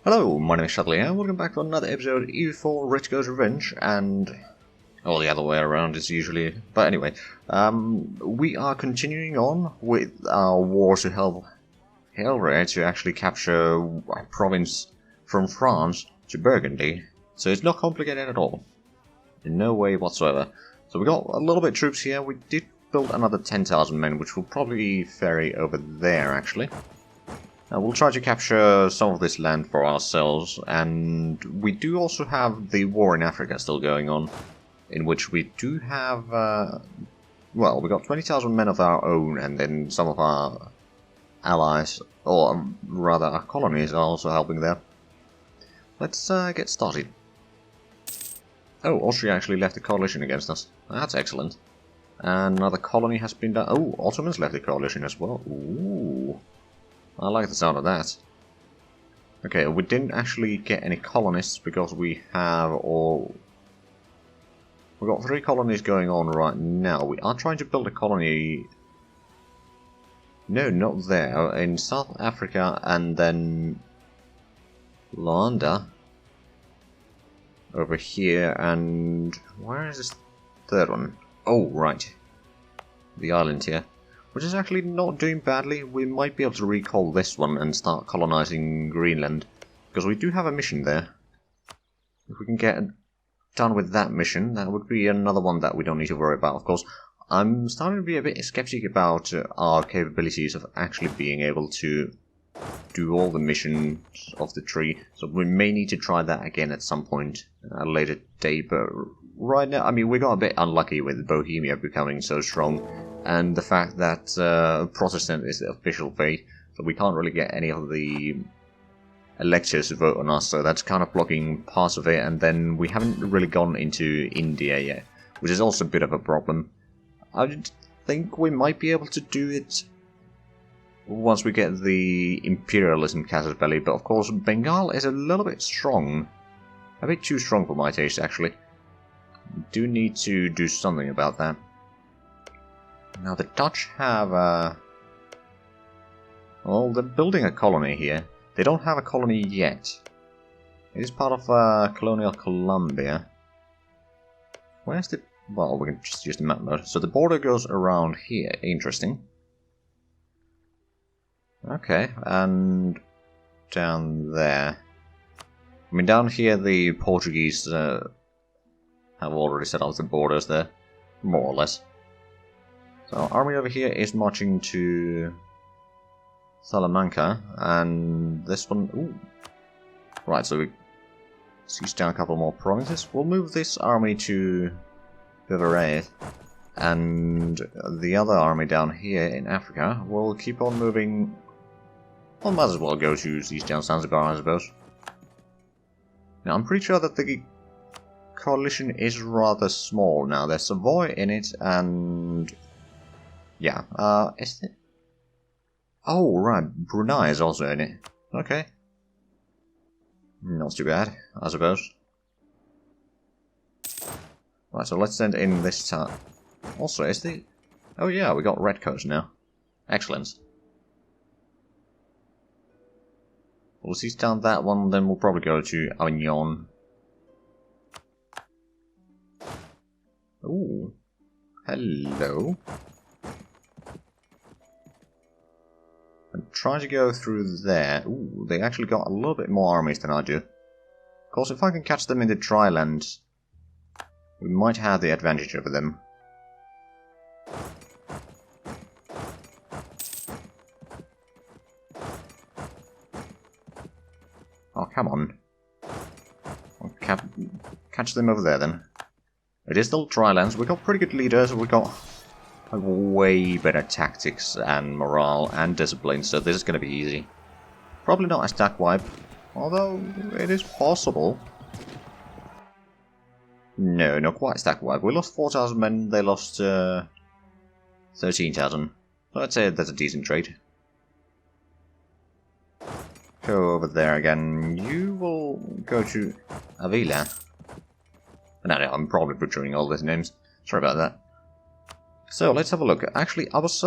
Hello, my name is Zhatelier, welcome back to another episode of EU4 Redcoat's Revenge, and... well, the other way around is usually... but anyway, we are continuing on with our war to help Zhatelier to actually capture a province from France to Burgundy, so it's not complicated at all. In no way whatsoever. So we got a little bit of troops here, we did build another 10,000 men, which will probably ferry over there, actually. Now we'll try to capture some of this land for ourselves, and we do also have the war in Africa still going on, in which we do have, well, we got 20,000 men of our own, and then some of our allies, or rather our colonies, are also helping there. Let's get started. Oh, Austria actually left a coalition against us. That's excellent. And another colony has been done. Oh, Ottomans left a coalition as well. Ooh. I like the sound of that. Okay, we didn't actually get any colonists because we have all... we've got 3 colonies going on right now. We are trying to build a colony... no, not there. In South Africa and then... Luanda. Over here, and... where is this third one? Oh, right. The island here. Which is actually not doing badly. We might be able to recall this one and start colonizing Greenland. Because we do have a mission there. If we can get done with that mission, that would be another one that we don't need to worry about. Of course, I'm starting to be a bit skeptic about our capabilities of actually being able to do all the missions of the tree. So we may need to try that again at some point at a later date. But right now, I mean, we got a bit unlucky with Bohemia becoming so strong. And the fact that Protestant is the official faith, so we can't really get any of the electors to vote on us, so that's kind of blocking parts of it, and then we haven't really gone into India yet, which is also a bit of a problem. I think we might be able to do it once we get the imperialism casus belli, but of course Bengal is a little bit strong. A bit too strong for my taste, actually. We do need to do something about that. Now the Dutch have well, they're building a colony here. They don't have a colony yet. It is part of colonial Colombia. Where's the... well, we can just use the map mode. So the border goes around here. Interesting. Okay, and down there. I mean, down here the Portuguese have already set up the borders there, more or less. So our army over here is marching to Salamanca, and this one... ooh. Right, so we siege down a couple more provinces. We'll move this army to Vivarais, and the other army down here in Africa will keep on moving... well, might as well go to siege down Zanzibar, I suppose. Now, I'm pretty sure that the coalition is rather small now. There's Savoy in it, and... yeah, is it? Oh, right, Brunei is also in it. Okay. Not too bad, I suppose. Right, so let's send in this time. Also, is the... oh yeah, we got Redcoat now. Excellent. We'll see down that one, then we'll probably go to Avignon. Ooh. Hello. I'm trying to go through there. Ooh, they actually got a little bit more armies than I do. Of course, if I can catch them in the dry land, we might have the advantage over them. Oh, come on. I'll catch them over there, then. It is still dry lands. We've got pretty good leaders. We've got way better tactics and morale and discipline, so this is going to be easy. Probably not a stack wipe, although it is possible. No, not quite stack wipe. We lost 4,000 men, they lost 13,000. So I'd say that's a decent trade. Go over there again. You will go to Avila. No, I'm probably butchering all these names. Sorry about that. So let's have a look. Actually, I was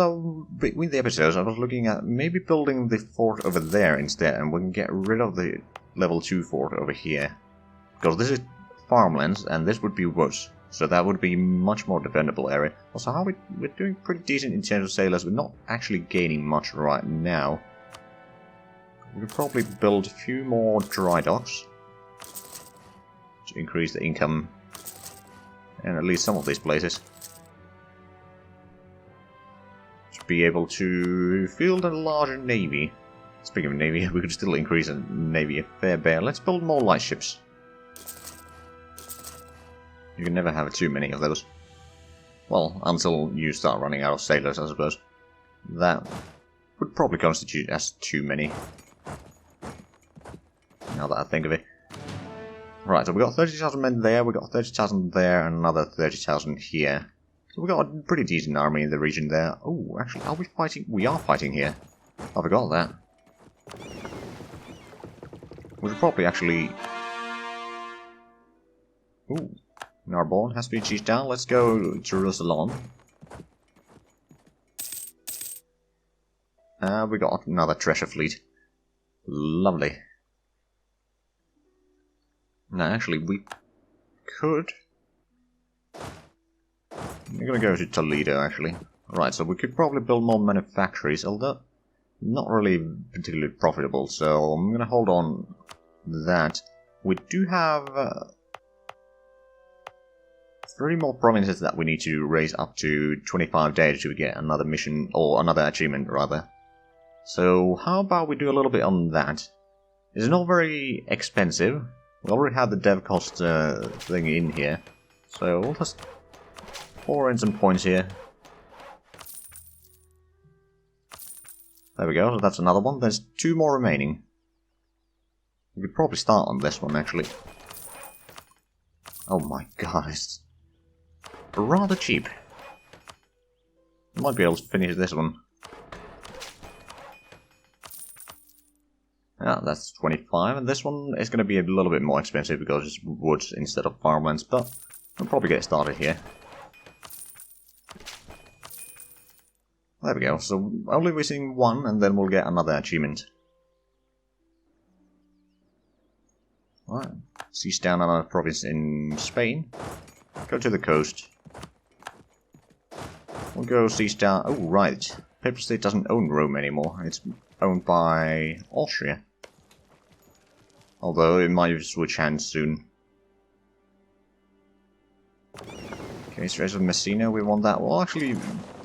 between the episodes, I was looking at maybe building the fort over there instead, and we can get rid of the level 2 fort over here. Because this is farmlands, and this would be woods. So that would be much more defendable area. Also, we're doing pretty decent in terms of sailors. We're not actually gaining much right now. We could probably build a few more dry docks to increase the income in at least some of these places. To be able to field a larger navy. Speaking of navy, we could still increase the navy a fair bit. Let's build more light ships. You can never have too many of those. Well, until you start running out of sailors, I suppose. That would probably constitute as too many. Now that I think of it. Right, so we got 30,000 men there, we got 30,000 there, and another 30,000 here. So we got a pretty decent army in the region there. Oh, actually, are we fighting? We are fighting here. I forgot that. We should probably actually... Ooh. Narbonne has been cheesed down. Let's go to Roussillon. We got another treasure fleet. Lovely. Now, actually, we could... We're gonna go to Toledo, actually. Right, so we could probably build more manufactories, although not really particularly profitable, so I'm gonna hold on that. We do have... 3 more provinces that we need to raise up to 25 days to get another mission, or another achievement rather. So how about we do a little bit on that? It's not very expensive. We already have the dev cost thing in here. So we'll just pour in some points here. There we go, so that's another one. There's 2 more remaining. We could probably start on this one actually. Oh my god, it's rather cheap. Might be able to finish this one. Yeah, that's 25, and this one is going to be a little bit more expensive because it's woods instead of farmlands, but we'll probably get started here. There we go, so only missing 1, and then we'll get another achievement. Alright, seize down another province in Spain. Go to the coast. We'll go seize down... Oh, right. Papal State doesn't own Rome anymore. It's owned by Austria. Although it might switch hands soon. Okay, Straits of Messina, we want that. We'll actually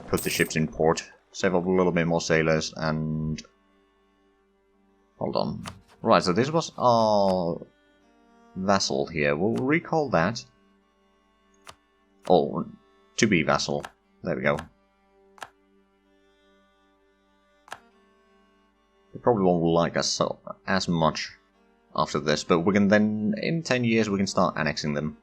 put the ships in port. Save up a little bit more sailors and... Hold on. Right, so this was our vassal here. We'll recall that. Oh, to be vassal. There we go. They probably won't like us so, as much after this, but we can then, in 10 years, we can start annexing them.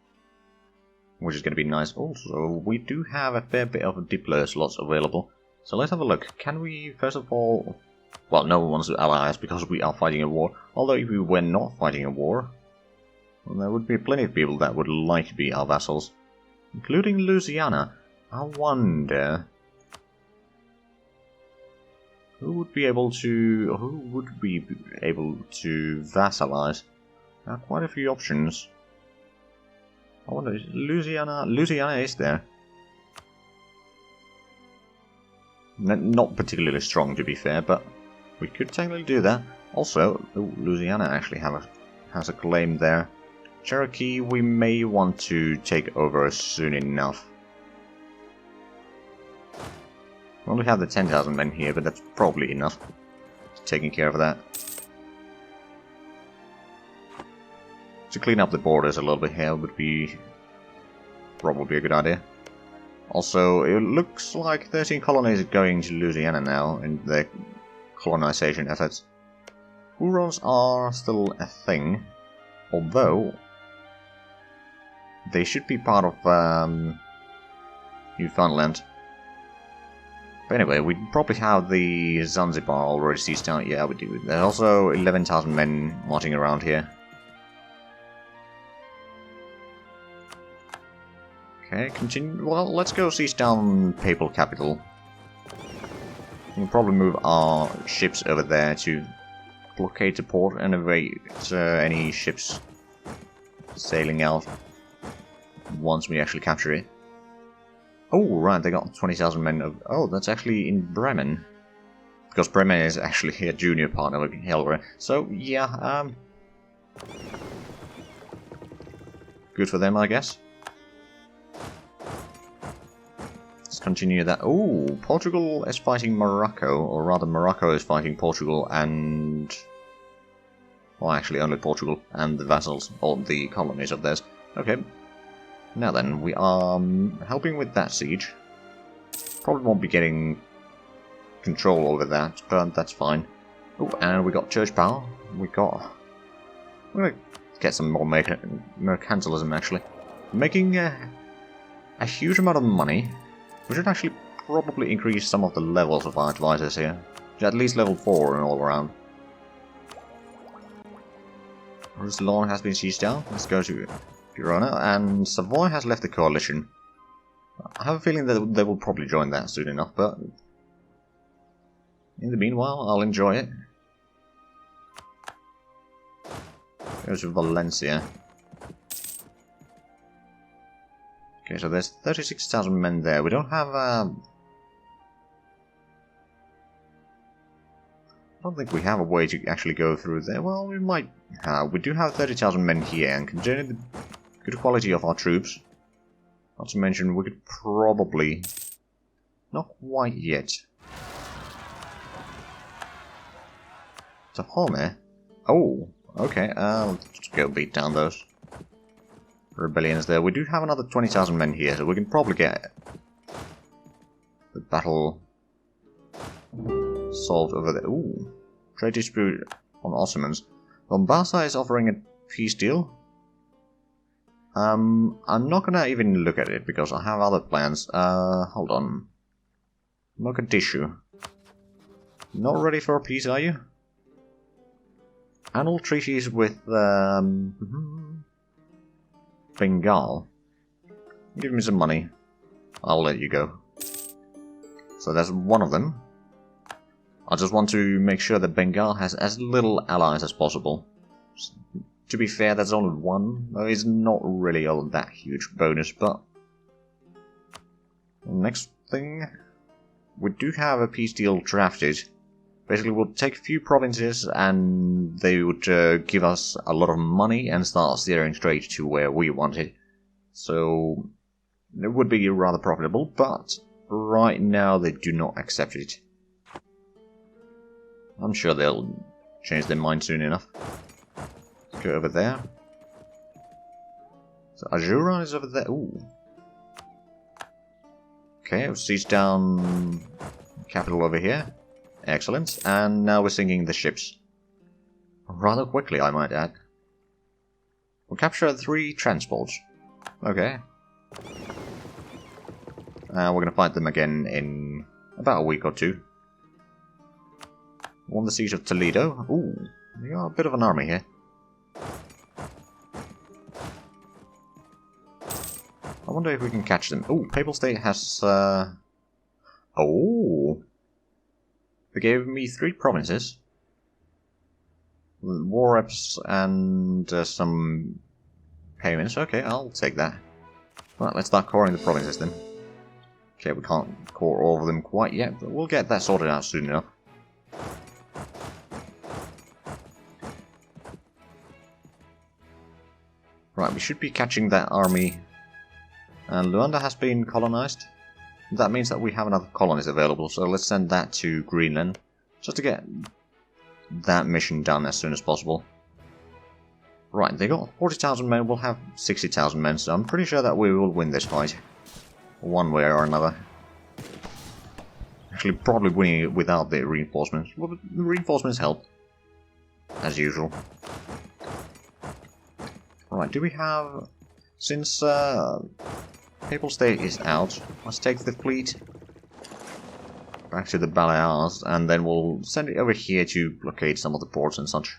Which is going to be nice. Also, we do have a fair bit of diplomacy slots available. So let's have a look. Can we, first of all... Well, no one wants to ally us because we are fighting a war. Although if we were not fighting a war, well, there would be plenty of people that would like to be our vassals. Including Louisiana. I wonder... Who would be able to vassalize? There are quite a few options. I wonder, Louisiana is there. Not particularly strong, to be fair, but we could technically do that. Also, Louisiana actually has a claim there. Cherokee, we may want to take over soon enough. We only have the 10,000 men here, but that's probably enough. Taking care of that. To clean up the borders a little bit here would be probably a good idea. Also, it looks like 13 colonies are going to Louisiana now in their colonization efforts. Hurons are still a thing, although they should be part of Newfoundland. But anyway, we probably have the Zanzibar already seized down. Yeah, we do. There's also 11,000 men marching around here. Okay, continue. Well, let's go seize down Papal Capital. We'll probably move our ships over there to blockade the port and evade any ships sailing out once we actually capture it. Oh, right, they got 20,000 men. Oh, that's actually in Bremen. Because Bremen is actually a junior partner of Helver. So, yeah, good for them, I guess. Let's continue that. Oh, Portugal is fighting Morocco, or rather Morocco is fighting Portugal and... well, actually only Portugal and the vassals, or the colonies of theirs. Okay. Now then, we are helping with that siege. Probably won't be getting control over that, but that's fine. Oh, and we got church power. We're gonna get some more mercantilism, actually. Making a huge amount of money. We should actually probably increase some of the levels of our advisors here. At least level 4 and all around. Rousillon has been sieged down. Let's go to Girona. And Savoy has left the coalition. I have a feeling that they will probably join that soon enough, but... in the meanwhile, I'll enjoy it. Go to Valencia. Okay, so there's 36,000 men there. We don't have... I don't think we have a way to actually go through there. Well, we might have. We do have 30,000 men here, and considering the good quality of our troops, not to mention we could probably... not quite yet. Tahome? Oh, okay, let's go beat down those rebellions there. We do have another 20,000 men here, so we can probably get the battle solved over there. Ooh, trade dispute on Ottomans. Mombasa is offering a peace deal. I'm not gonna even look at it because I have other plans. Hold on. Mogadishu. Not ready for a peace, are you? Annual treaties with Bengal. Give me some money. I'll let you go. So that's one of them. I just want to make sure that Bengal has as little allies as possible. To be fair, that's only one. It's not really all that huge bonus, but... next thing... we do have a peace deal drafted. Basically, we'll take a few provinces and they would give us a lot of money and start steering straight to where we want it. So, it would be rather profitable, but right now they do not accept it. I'm sure they'll change their mind soon enough. Let's go over there. So, Ajura is over there. Ooh. Okay, we've sieged down capital over here. Excellent, and now we're sinking the ships. Rather quickly, I might add. We'll capture 3 transports. Okay. We're gonna fight them again in about a week or 2. Won the siege of Toledo. Ooh, we got a bit of an army here. I wonder if we can catch them. Ooh, Papal State has... oh! They gave me 3 provinces. War reps and some payments. Okay, I'll take that. Right, let's start coring the provinces then. Okay, we can't core all of them quite yet, but we'll get that sorted out soon enough. Right, we should be catching that army. And Luanda has been colonized. That means that we have another colonies available, so let's send that to Greenland, just to get that mission done as soon as possible. Right, they got 40,000 men, we'll have 60,000 men, so I'm pretty sure that we will win this fight. One way or another. Actually, probably winning it without the reinforcements. Well, the reinforcements help, as usual. Right, do we have... since Papal State is out, let's take the fleet back to the Balears, and then we'll send it over here to blockade some of the ports and such.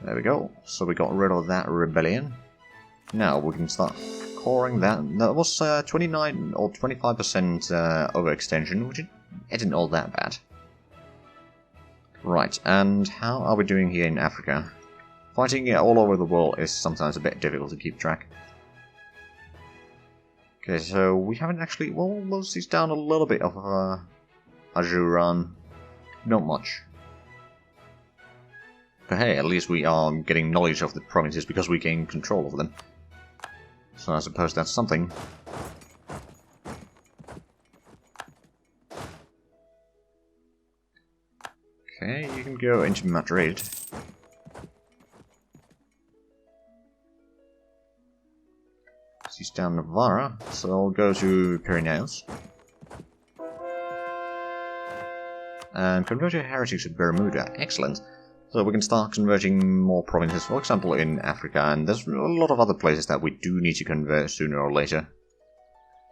There we go. So we got rid of that rebellion. Now we can start coring that. That was 29 or 25% overextension, which isn't all that bad. Right, and how are we doing here in Africa? Fighting all over the world is sometimes a bit difficult to keep track. Okay, so we haven't actually... Well, Lucy's down a little bit of Ajuran. Not much. But hey, at least we are getting knowledge of the provinces because we gain control over them. So I suppose that's something. Okay, you can go into Madrid. She's down Navarra, so I'll go to Pyrenees. And convert your heritage to Bermuda. Excellent. So we can start converting more provinces, for example in Africa, and there's a lot of other places that we do need to convert sooner or later.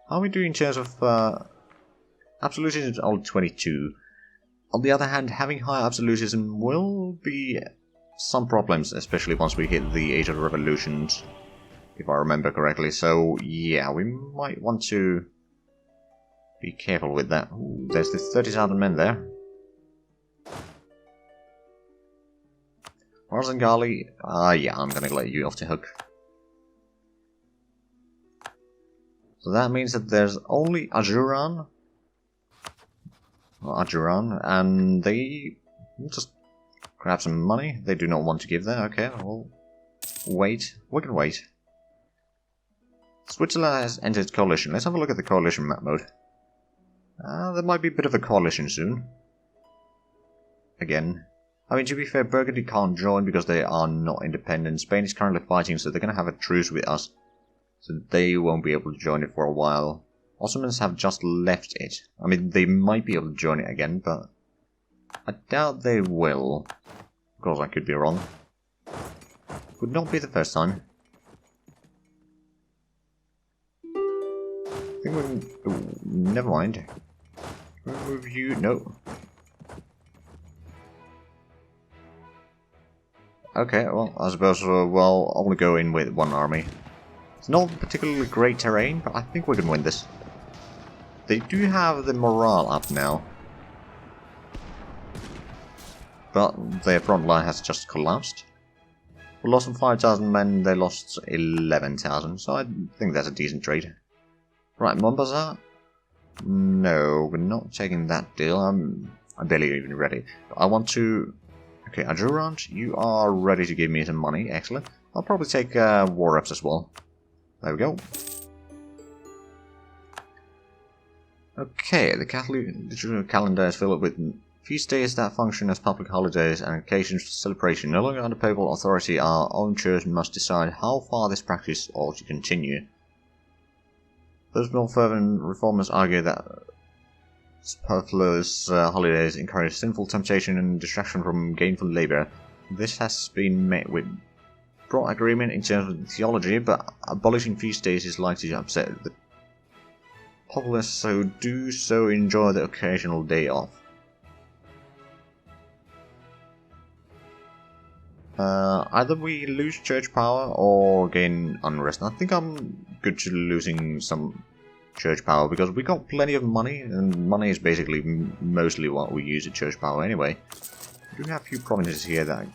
How are we doing in terms of absolutism is only 22. On the other hand, having high absolutism will be some problems, especially once we hit the Age of Revolutions, if I remember correctly. So yeah, we might want to be careful with that. Ooh, there's the 30,000 men there. Marzengali, yeah, I'm gonna let you off the hook. So that means that there's only Ajuran, and they just grab some money. They do not want to give that. Okay, we'll wait. We can wait. Switzerland has entered coalition. Let's have a look at the coalition map mode. There might be a bit of a coalition soon. Again. I mean, to be fair, Burgundy can't join because they are not independent. Spain is currently fighting, so they're going to have a truce with us. So they won't be able to join it for a while. Ottomans have just left it. I mean, they might be able to join it again, but I doubt they will. Of course, I could be wrong. Would not be the first time. I think we can... Ooh, never mind. Remove you... No. Okay, well, I suppose we'll only go in with one army. It's not particularly great terrain, but I think we can win this. They do have the morale up now. But their front line has just collapsed. We lost 5,000 men, they lost 11,000, so I think that's a decent trade. Right, Mombasa? No, we're not taking that deal. I'm barely even ready. I want to... Okay, Ajuran, you are ready to give me some money. Excellent. I'll probably take war reps as well. There we go. Okay, the Catholic calendar is filled with feast days that function as public holidays and occasions for celebration. No longer under papal authority, our own church must decide how far this practice ought to continue. Those more fervent reformers argue that superfluous holidays encourage sinful temptation and distraction from gainful labor. This has been met with broad agreement in terms of theology, but abolishing feast days is likely to upset the populace, so do so enjoy the occasional day off. Either we lose church power or gain unrest. I think I'm good to losing some church power because we got plenty of money, and money is basically mostly what we use at church power anyway. We do have a few provinces here that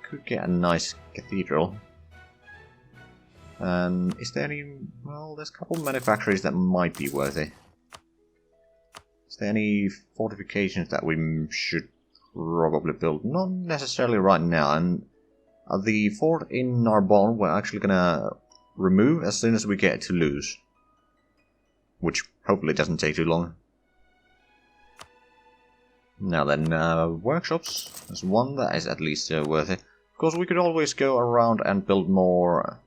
could get a nice cathedral. And is there any... well, there's a couple of manufacturers that might be worth it. Is there any fortifications that we should probably build? Not necessarily right now, and the fort in Narbonne we're actually gonna remove as soon as we get to Toulouse. Which hopefully doesn't take too long. Now then, workshops. There's one that is at least worth it. Of course, we could always go around and build more...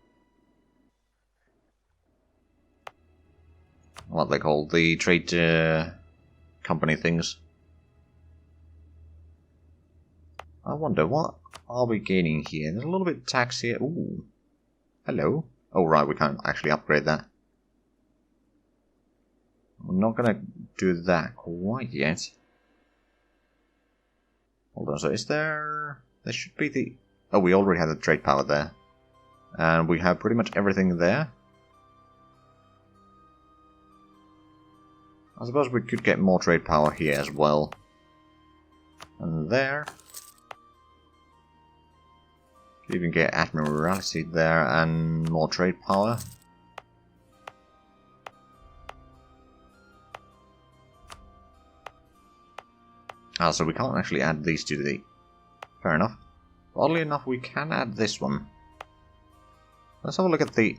what they call the trade company things. I wonder, what are we gaining here? There's a little bit of tax here. Ooh. Hello. Oh right, we can't actually upgrade that. We're not gonna do that quite yet. Hold on, so is there... there should be the... oh, we already have the trade power there. And we have pretty much everything there. I suppose we could get more trade power here as well. And there. Could even get Admiralty there and more trade power. Ah, so we can't actually add these to the... Fair enough. Oddly enough, we can add this one. Let's have a look at the...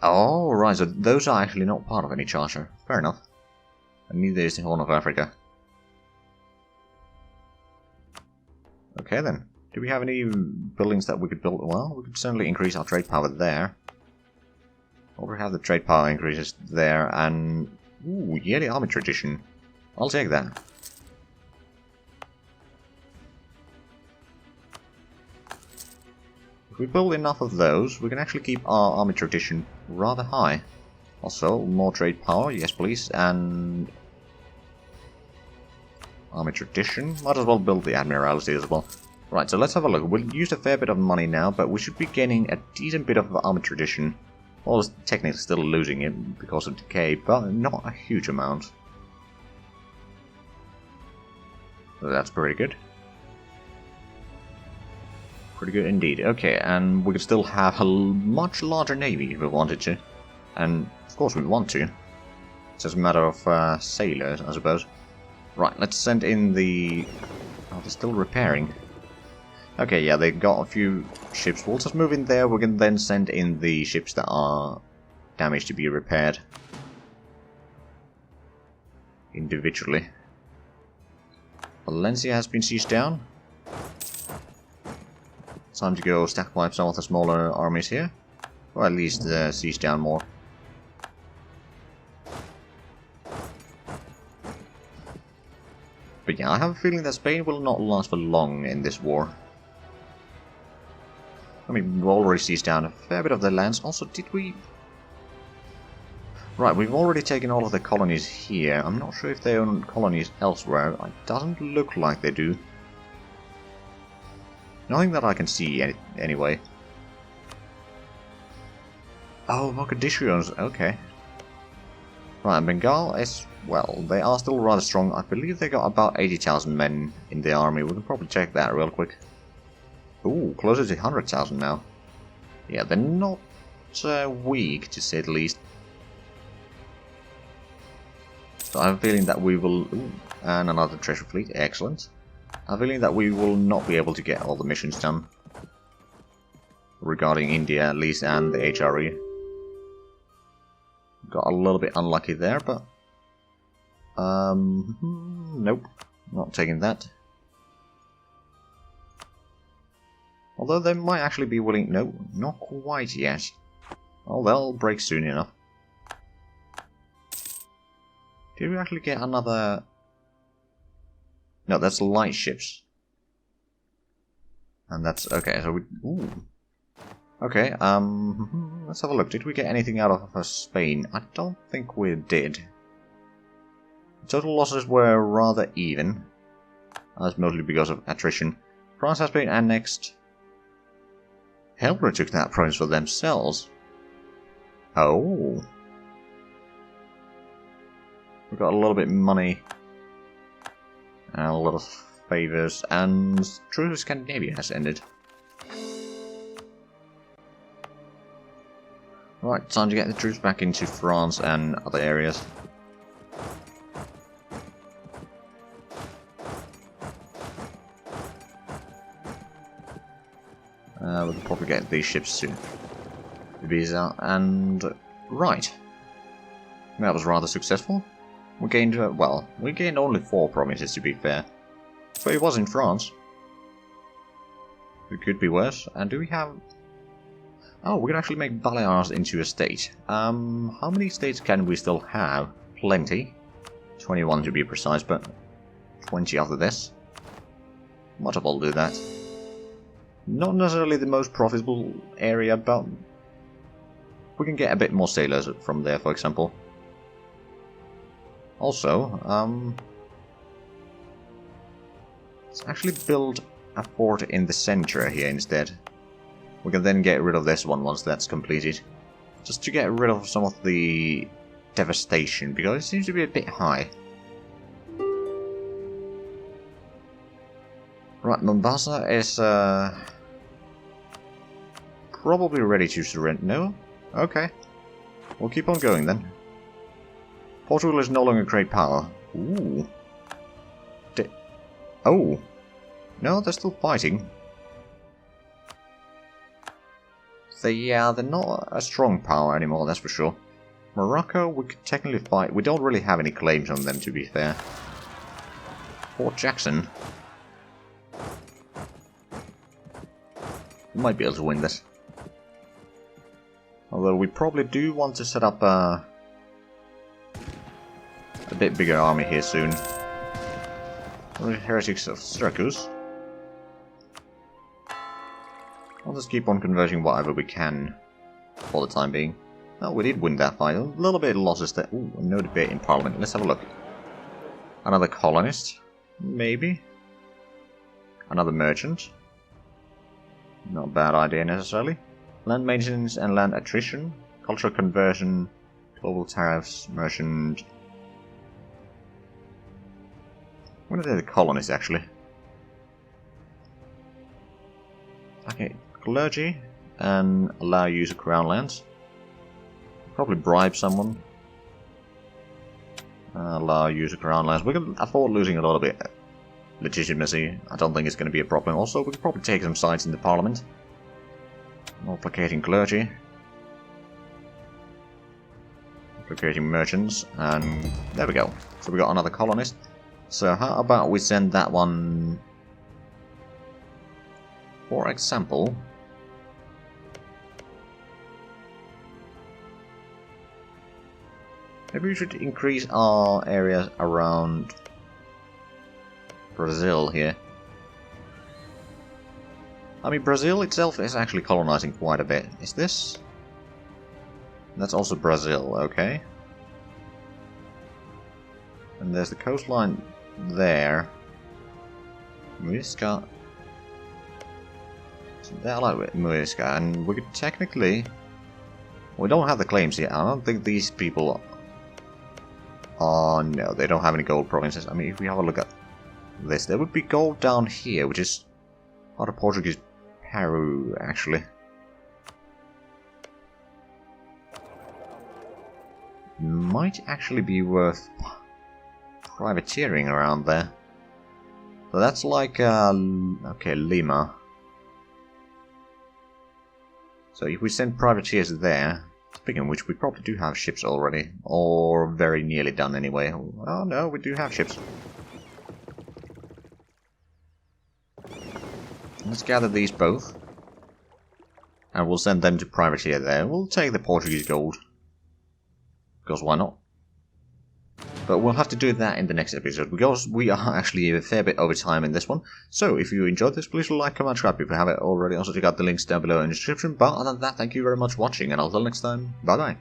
Oh, right, so those are actually not part of any charter. Fair enough. And neither is the Horn of Africa. Okay then. Do we have any buildings that we could build? Well, we could certainly increase our trade power there. Already have the trade power increases there, and... Ooh, yeah, the army tradition. I'll take that. If we build enough of those, we can actually keep our army tradition rather high. Also, more trade power, yes please, and... Army tradition. Might as well build the Admiralty as well. Right, so let's have a look. We'll use a fair bit of money now, but we should be gaining a decent bit of army tradition. Well, technically still losing it because of decay, but not a huge amount. So that's pretty good. Pretty good indeed. Okay, and we could still have a much larger navy if we wanted to. And, of course, we want to. It's just a matter of sailors, I suppose. Right, let's send in the... Oh, they're still repairing. Okay, yeah, they got a few ships. We'll just move in there. We can then send in the ships that are damaged to be repaired. Individually. Valencia has been sieged down. Time to go stack wipe some of the smaller armies here. Or at least siege down more. But yeah, I have a feeling that Spain will not last for long in this war. I mean, we've already seized down a fair bit of their lands. Also, did we... Right, we've already taken all of the colonies here. I'm not sure if they own colonies elsewhere. It doesn't look like they do. Nothing that I can see, anyway. Oh, Mogadishu owns... Okay. Right, Bengal is... Well, they are still rather strong. I believe they got about 80,000 men in the army. We can probably check that real quick. Ooh, closer to 100,000 now. Yeah, they're not weak, to say the least. So I have a feeling that we will... Ooh, and another treasure fleet. Excellent. I have a feeling that we will not be able to get all the missions done. Regarding India, at least, and the HRE. Got a little bit unlucky there, but... Nope. Not taking that. Although they might actually be willing... No, not quite yet. Well, they'll break soon enough. Did we actually get another... No, that's light ships. And that's... Okay, so we... Ooh. Okay, let's have a look. Did we get anything out of Spain? I don't think we did. Total losses were rather even. That's mostly because of attrition. France has been annexed. Helper took that province for themselves. Oh. We got a little bit of money. And a lot of favours. And True Scandinavia has ended. Right, time to get the troops back into France and other areas. We'll probably get these ships soon. Visa and... Right. That was rather successful. We gained, well, we gained only 4 provinces to be fair. But it was in France. It could be worse. And do we have... Oh, we can actually make Balears into a state. How many states can we still have? Plenty. 21 to be precise, but 20 after this. Might as well do that. Not necessarily the most profitable area, but we can get a bit more sailors from there, for example. Also, let's actually build a fort in the center here instead. We can then get rid of this one once that's completed. Just to get rid of some of the devastation, because it seems to be a bit high. Right, Mombasa is probably ready to surrender. No? Okay. We'll keep on going then. Portugal is no longer a great power. Ooh. Oh. No, they're still fighting. Yeah, they're not a strong power anymore, that's for sure. Morocco, we could technically fight. We don't really have any claims on them, to be fair. Fort Jackson. We might be able to win this. Although we probably do want to set up a bit bigger army here soon. Heretics of Syracuse. I'll just keep on converting whatever we can for the time being. Oh, we did win that fight. A little bit of losses there. Ooh, no debate in Parliament. Let's have a look. Another colonist? Maybe. Another merchant? Not a bad idea necessarily. Land maintenance and land attrition. Cultural conversion. Global tariffs. Merchant. What are the colonists actually? Okay, clergy and allow use of crown lands. Probably bribe someone. Allow use of crown lands. We can afford losing a little bit legitimacy. I don't think it's going to be a problem. Also, we can probably take some sides in the parliament. Multiplicating clergy. Multiplicating merchants. And there we go. So we got another colonist. So how about we send that one... For example... Maybe we should increase our areas around Brazil here. I mean, Brazil itself is actually colonizing quite a bit. Is this? That's also Brazil, okay. And there's the coastline there. Muisca. So they're like Muisca, and we could technically... We don't have the claims yet. I don't think these people... Oh no, they don't have any gold provinces. I mean, if we have a look at this, there would be gold down here, which is part of Portuguese Peru, actually. Might actually be worth privateering around there. So that's like, okay, Lima. So if we send privateers there, speaking of which, we probably do have ships already, or very nearly done anyway. Oh no, we do have ships. Let's gather these both. And we'll send them to privateer there. We'll take the Portuguese gold. Because why not? But we'll have to do that in the next episode, because we are actually a fair bit over time in this one. So if you enjoyed this, please like, comment, subscribe if you haven't already. Also check out the links down below in the description. But other than that, thank you very much for watching, and until next time, bye bye.